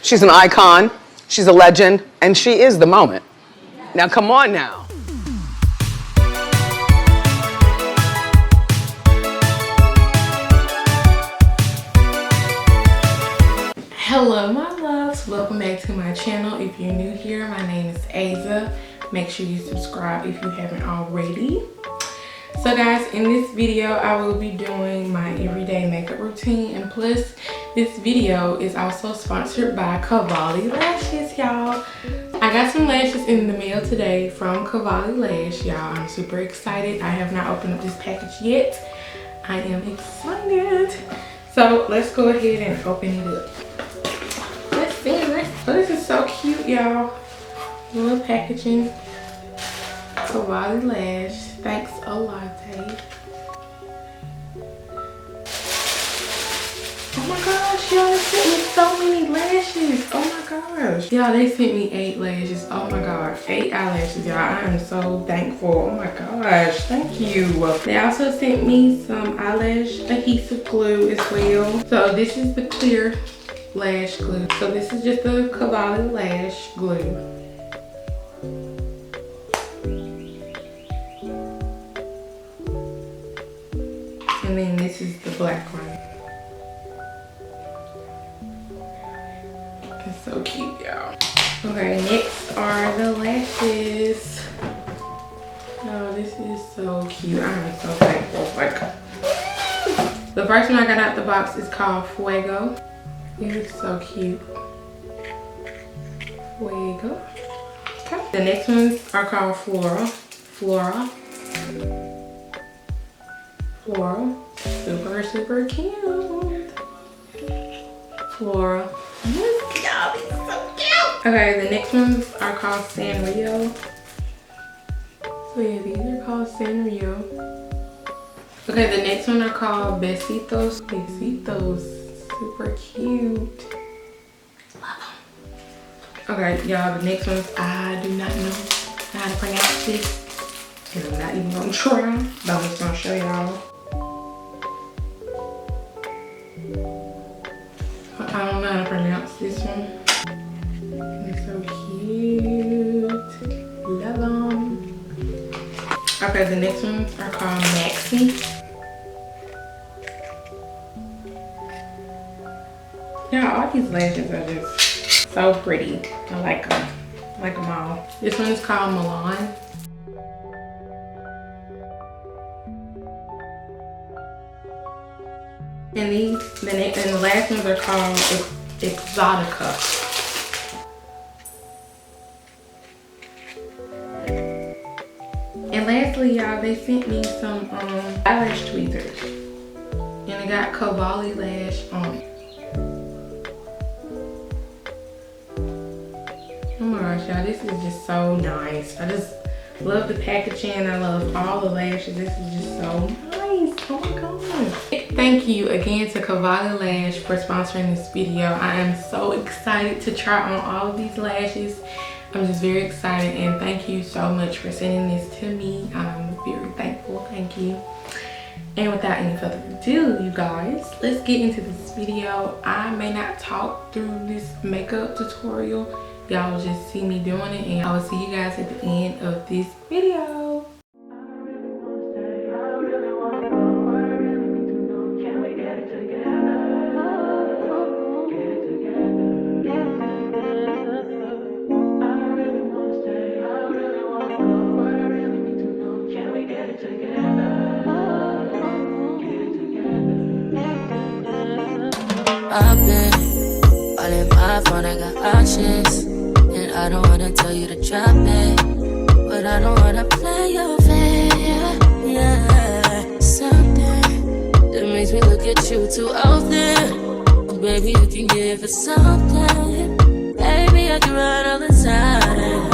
She's an icon, she's a legend, and she is the moment. Now come on now. Hello my loves, welcome back to my channel. If you're new here, my name is Aza. Make sure you subscribe if you haven't already. So guys, in this video I will be doing my everyday makeup routine, and plus this video is also sponsored by Cavalli lashes, y'all. I got some lashes in the mail today from Cavalli lash, y'all. I'm super excited. I have not opened up this package yet. I am excited. So let's go ahead and open it up. Let's see it. Oh, this is so cute, y'all. Little packaging. Cavalli lash. Thanks a latte. Oh my gosh, y'all, they sent me so many lashes. Oh my gosh. Y'all, they sent me 8 lashes. Oh my gosh, 8 eyelashes, y'all. I am so thankful. Oh my gosh, thank you. They also sent me some eyelash adhesive glue as well. So this is the clear lash glue. So this is just the Cavalli lash glue. And then this is the black one. It's so cute, y'all. Okay, next are the lashes. Oh, this is so cute. I'm so thankful. Like, the first one I got out the box is called Fuego. It looks so cute. Fuego. Okay. The next ones are called Floral. Super, super cute. Floral. Y'all, these are so cute. Okay, the next ones are called Sanrio. So yeah, these are called Sanrio. Okay, the next one are called Besitos. Super cute. Love them. Okay, y'all, the next ones, I do not know how to pronounce this. And I'm not even gonna try, but I'm just gonna show y'all. I don't know how to pronounce this one. It's so cute. Love them. Okay, the next ones are called Maxi. Yeah, all these lashes are just so pretty. I like them. I like them all. This one is called Milan. And the last ones are called Exotica. And lastly, y'all, they sent me some eyelash tweezers. And it got Cavalli lash on it. Oh my gosh, y'all, this is just so nice. I just love the packaging. I love all the lashes. This is just so nice. Oh my gosh. Thank you again to Cavalli Lash for sponsoring this video. I am so excited to try on all of these lashes. I'm just very excited, and thank you so much for sending this to me. I'm very thankful. Thank you. And without any further ado, you guys, let's get into this video. I may not talk through this makeup tutorial. Y'all will just see me doing it, and I will see you guys at the end of this video. I've been all in my phone, I got options, and I don't wanna tell you to drop it, but I don't wanna play your fair. Yeah, something that makes me look at you too often. Oh, baby, you can give it something. Baby, I can run all the time.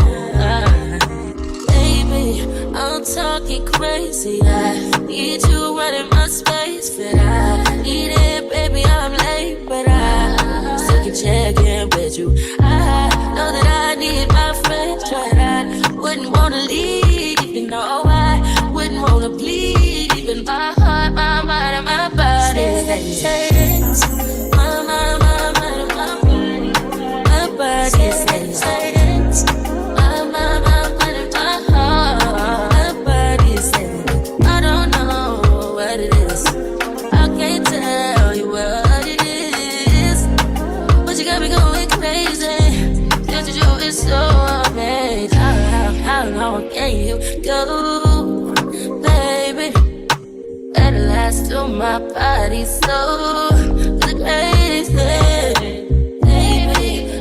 Baby, I'm talking crazy. I need you right in my space, but I need it, baby. I'm late, but I still can check in with you. I know that I need my friends, but I wouldn't wanna leave. You know, I wouldn't wanna bleed. Even my heart, my mind, and my body. My mind, my body. body says my heart. My body says I don't know what it is. I can't tell you what it is, but you got me going crazy. Just you is so amazing. How long can you go, baby? At last, till my body's so crazy, baby.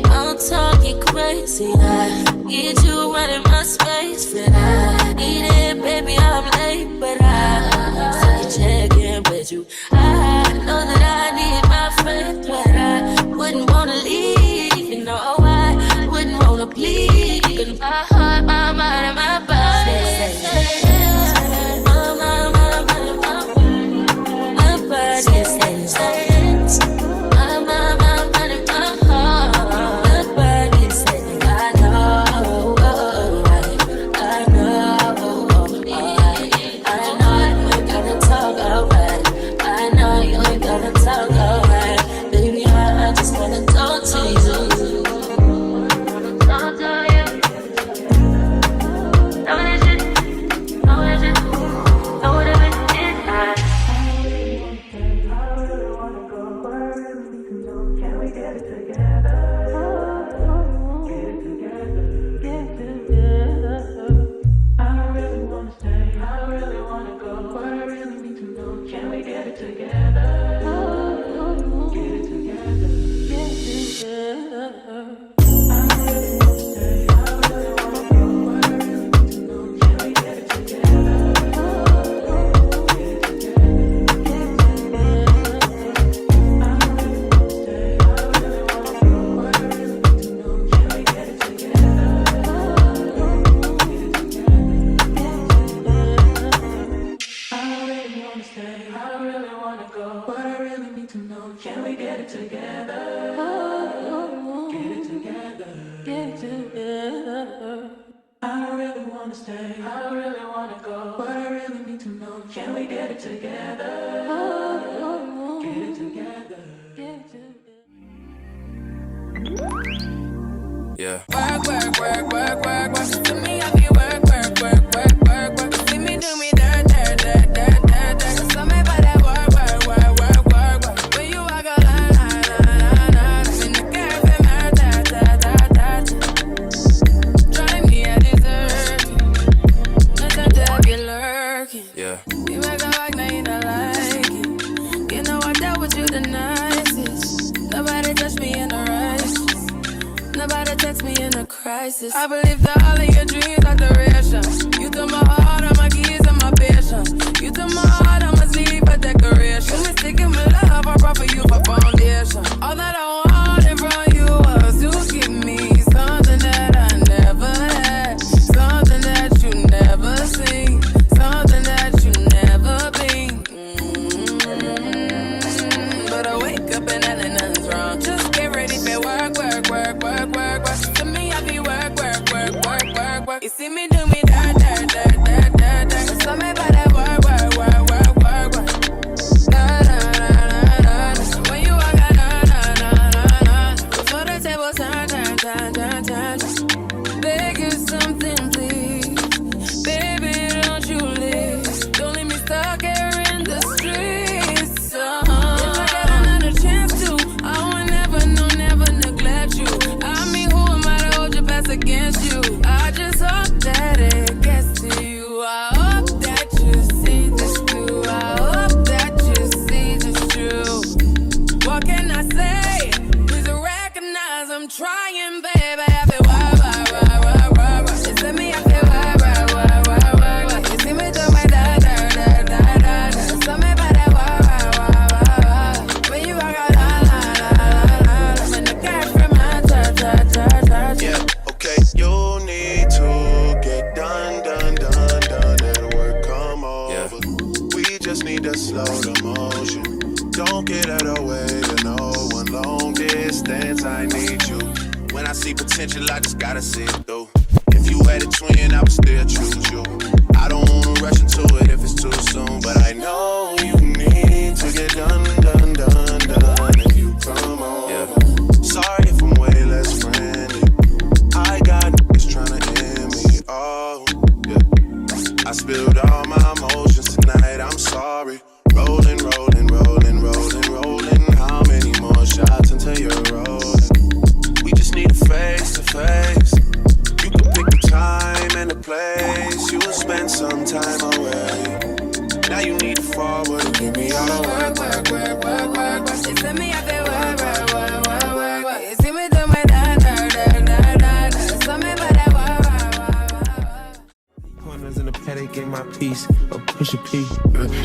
I'm talking crazy. I get you right in my space, but I need it, baby. I'm late, but I still check in with you. I know that I need my friend, but I wouldn't wanna leave. You know I wouldn't wanna bleed. My heart, my mind, and my body. Yeah. Work, work, work, work, work, work. To me, I be work, work, work, work, work, work. See me do me dirt, dirt, dirt, dirt, dirt, dirt. So me by that work, work, work, work, work, work. When you walk a line, line, line, line, line. In the cafe, man, ta, ta, ta, ta, ta. Drive me a dessert. Nothing to have you lurking. Yeah. You make a walk, now you don't like it. You know I dealt with you the nicest. Nobody touched me in the right. Nobody text me in a crisis. I believe that all of your dreams are duration. You took my heart, all my keys, and my patience. You took my heart, I must leave a decoration. You mistaken my love, I brought for you for foundation. All that I wanted from you was to give me something that I never had, something that you never seen, something that you never been. But I wake up and nothing's wrong. Just get ready for work, work, work, work, work, work. To me, I be work, work, work, work, work, work. You see me do me dirt, dirt, dirt, dirt, dirt, dirt. So me by that work, work, work, work, work, work. Na na na na na na. When you walk out, na na na na na. Before the table turn, turn, turn, turn, turn, turn. Beg you something, please. Baby, don't you leave. Don't leave me stuck here in the streets. If I get another chance to, I will never, no, never neglect you. I mean, who am I to hold your best against you? I just hope that it gets to you. I hope that you see this through. I hope that you see this true. What can I say? Please recognize I'm trying, baby. I feel why. You see me, I feel why. You see me do my da. So me by that why. When you walk out, la. When the cat from my ta. Yeah, okay, you need to get done. That'll work, come over. Yeah. We just need to slow the motion. Don't get out of the way to no one. Long distance, I need you. When I see potential, I just gotta see it through. If you had a twin, I would still choose you. I don't wanna rush into it if it's too soon, but I know you need to get done. If you come on. Yeah. Sorry if I'm way less friendly. spend some time away. Now you need to forward and give me all the work. You tell me I feel work. You see me do my da. So me about that work. Corners in the paddock, ain't my piece. A push a P.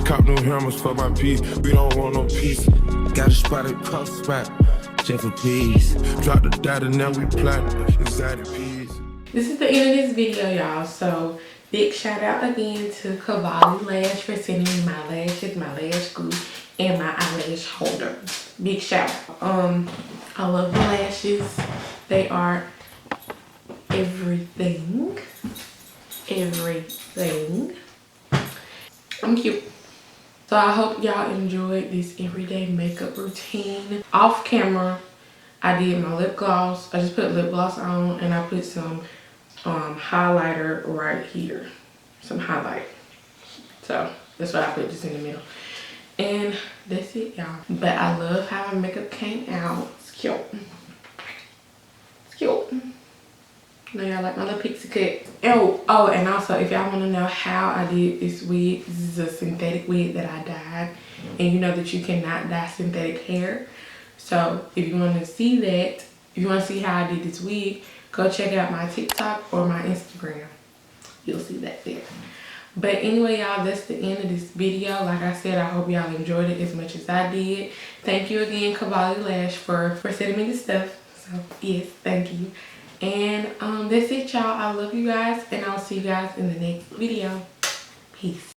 Cop new hammers for my piece. We don't want no peace. Got a spot at Puff Spot. Jeff for peace. Drop the data, now we plot. Exotic peas. This is the end of this video, y'all. So big shout out again to Cavalli Lash for sending me my lashes, my lash glue, and my eyelash holder. Big shout out. I love the lashes. They are everything. I'm cute. So I hope y'all enjoyed this everyday makeup routine. Off camera, I did my lip gloss. I just put lip gloss on and I put some highlighter right here. Some highlight. So that's why I put this in the middle. And that's it, y'all. But I love how my makeup came out. It's cute. It's cute. Now y'all like my little pixie cut. Oh, and also if y'all want to know how I did this wig, this is a synthetic wig that I dyed. And you know that you cannot dye synthetic hair. So if you want to see that, if you want to see how I did this wig, go check out my TikTok or my Instagram. You'll see that there. But anyway, y'all, that's the end of this video. Like I said, I hope y'all enjoyed it as much as I did. Thank you again, Cavalli Lash, for sending me this stuff. So yes, thank you. And that's it, y'all. I love you guys, and I'll see you guys in the next video. Peace.